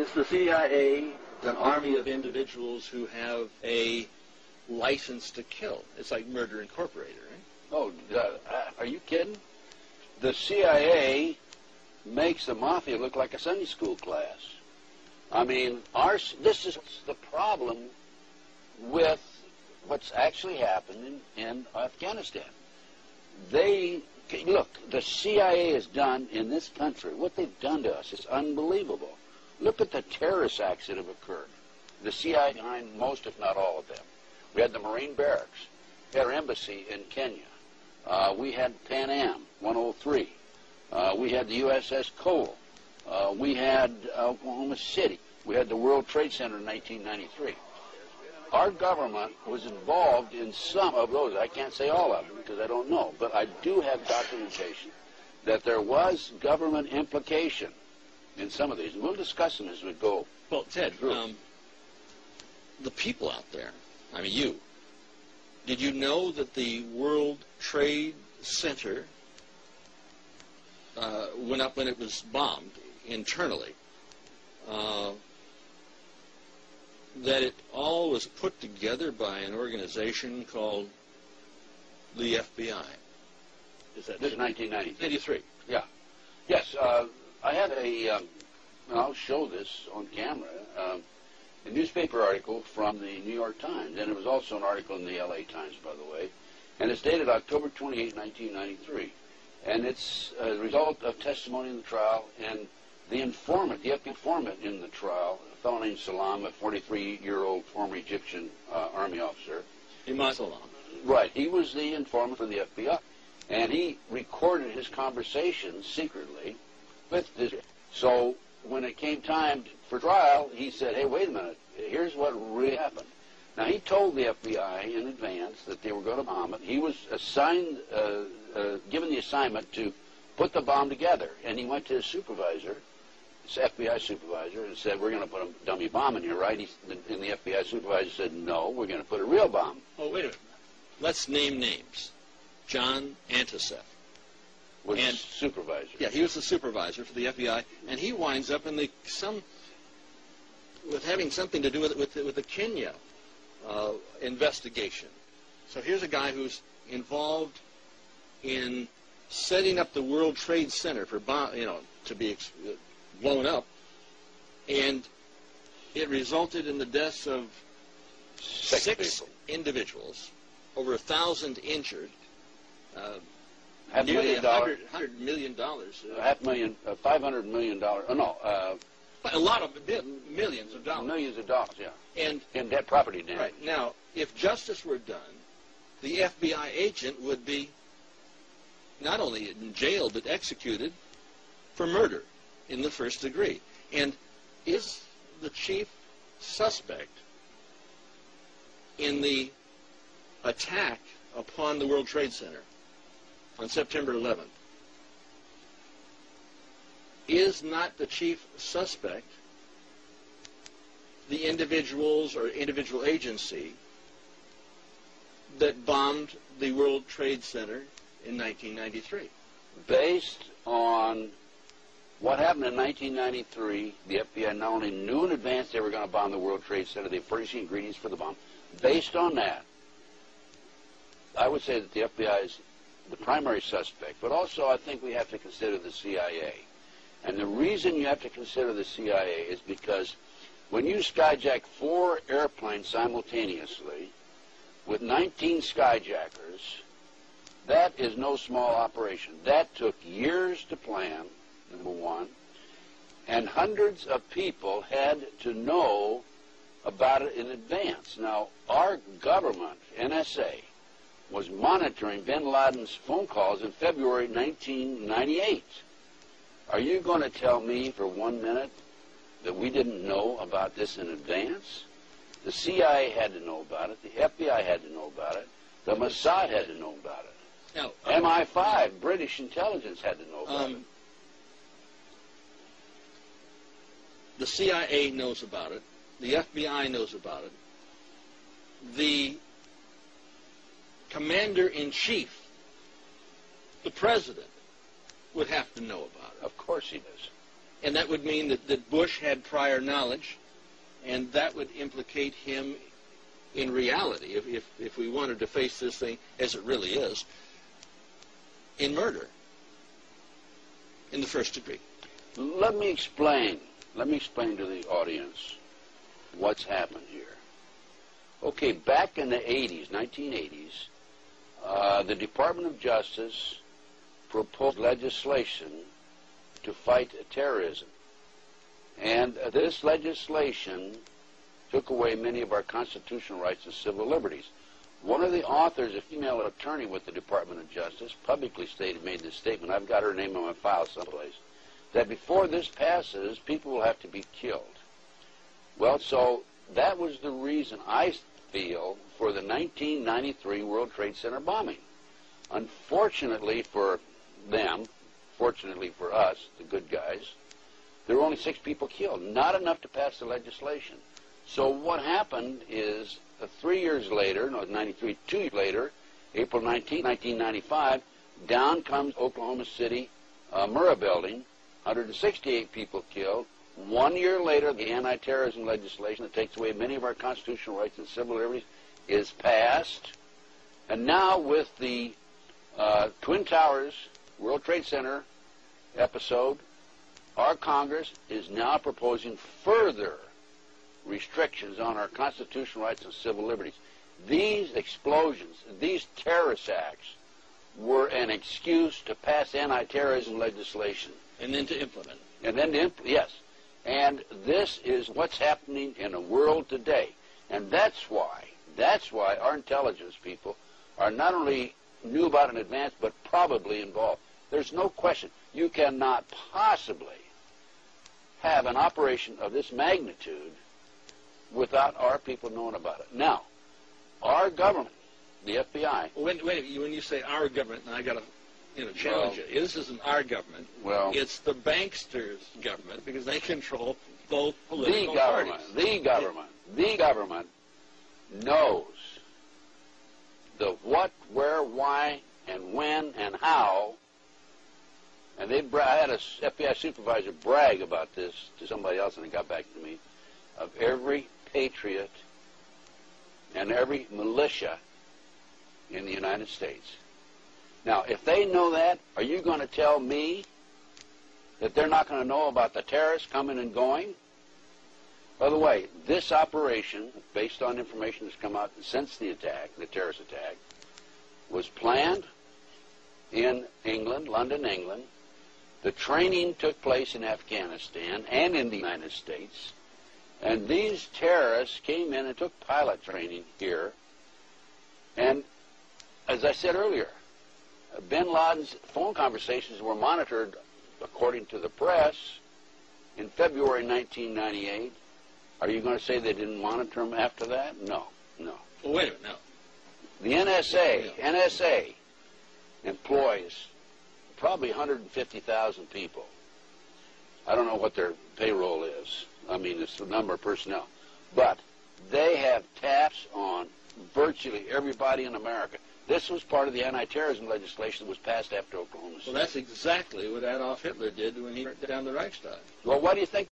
Is the CIA an army of individuals who have a license to kill? It's like Murder Incorporated, right? Oh, are you kidding? The CIA makes the mafia look like a Sunday school class. I mean, this is the problem with what's actually happened in Afghanistan. Look, the CIA has done in this country, what they've done to us is unbelievable. Look at the terrorist acts that have occurred. The CIA behind most, if not all of them. We had the Marine barracks. We had our embassy in Kenya. We had Pan Am 103. We had the USS Cole. We had Oklahoma City. We had the World Trade Center in 1993. Our government was involved in some of those. I can't say all of them because I don't know, but I do have documentation that there was government implication in some of these. And we'll discuss them as we go. Well, Ted, the people out there, I mean, did you know that the World Trade Center went up when it was bombed internally? That it all was put together by an organization called the FBI. Is that this is 1993? Yeah. Yes. I had and I'll show this on camera, a newspaper article from the New York Times, and it was also an article in the LA Times, by the way, and it's dated October 28, 1993, and it's a result of testimony in the trial, and the informant, the FBI informant in the trial, a fellow named Salam, a 43-year-old former Egyptian army officer. Imam Salam. Right. He was the informant for the FBI, and he recorded his conversations secretly with this. So when it came time for trial, he said, hey, wait a minute, here's what really happened. Now, he told the FBI in advance that they were going to bomb it. He was assigned, given the assignment to put the bomb together, and he went to his supervisor, his FBI supervisor, and said, we're going to put a dummy bomb in here, right? And the FBI supervisor said, no, we're going to put a real bomb. Oh, wait a minute. Let's name names. John Antisef. Was the supervisor. Yeah, he was the supervisor for the FBI, and he winds up in with having something to do with the Kenya investigation. So here's a guy who's involved in setting up the World Trade Center for to be blown up, and it resulted in the deaths of six individuals, over 1,000 injured. Nearly $100 million. $500 million. A lot of millions of dollars. Millions of dollars, yeah. And in debt property damage. Right. Now, if justice were done, the FBI agent would be not only in jail, but executed for murder in the first degree. And is the chief suspect in the attack upon the World Trade Center on September 11th, is not the chief suspect the individuals or individual agency that bombed the World Trade Center in 1993? Based on what happened in 1993, the FBI not only knew in advance they were going to bomb the World Trade Center, they furnished the ingredients for the bomb. Based on that, I would say that the FBI is the primary suspect, but also I think we have to consider the CIA. And the reason you have to consider the CIA is because when you skyjack 4 airplanes simultaneously with 19 skyjackers, that is no small operation. That took years to plan, number one, and hundreds of people had to know about it in advance. Now, our government, NSA, was monitoring bin Laden's phone calls in February 1998. Are you going to tell me for 1 minute that we didn't know about this in advance? The CIA had to know about it. The FBI had to know about it. The Mossad had to know about it. Now, MI5, British intelligence, had to know about it. The CIA knows about it. The FBI knows about it. The commander-in-chief, the president, would have to know about it. Of course he does. And that would mean that Bush had prior knowledge, and that would implicate him in reality, if we wanted to face this thing as it really is, in murder in the first degree. Let me explain to the audience what's happened here. Okay, back in the 80s, 1980s, the Department of Justice proposed legislation to fight terrorism. And this legislation took away many of our constitutional rights and civil liberties. One of the authors, a female attorney with the Department of Justice, publicly made this statement. I've got her name on my file someplace, that before this passes, people will have to be killed. Well, so that was the reason, I feel, for the 1993 World Trade Center bombing. Unfortunately for them, fortunately for us, the good guys, there were only 6 people killed, not enough to pass the legislation. So what happened is 3 years later, no, 93, 2 years later, April 19, 1995, down comes Oklahoma City Murrah building, 168 people killed. 1 year later, the anti-terrorism legislation that takes away many of our constitutional rights and civil liberties is passed. And now with the Twin Towers World Trade Center episode, our Congress is now proposing further restrictions on our constitutional rights and civil liberties. These explosions, these terrorist acts, were an excuse to pass anti-terrorism legislation. And then to implement. And then to yes. And this is what's happening in the world today. And that's why our intelligence people are not only knew about it in advance, but probably involved. There's no question. You cannot possibly have an operation of this magnitude without our people knowing about it. Now, our government, the FBI... Wait, when you say our government, and I got to challenge it. This isn't our government. Well, it's the banksters' government, because they control both political parties. The government knows the what, where, why, and when, and how. And I had a FBI supervisor brag about this to somebody else, and it got back to me, of every patriot and every militia in the United States. Now, if they know that, are you going to tell me that they're not going to know about the terrorists coming and going? By the way, this operation, based on information that's come out since the attack, the terrorist attack, was planned in England, London, England. The training took place in Afghanistan and in the United States. And these terrorists came in and took pilot training here. And as I said earlier, bin Laden's phone conversations were monitored, according to the press, in February 1998. Are you going to say they didn't monitor them after that? No. Well, wait a minute, no. The NSA employs probably 150,000 people. I don't know what their payroll is. I mean, it's the number of personnel. But they have taps on virtually everybody in America. This was part of the anti-terrorism legislation that was passed after Oklahoma City. Well, that's exactly what Adolf Hitler did when he burnt down the Reichstag. Well, why do you think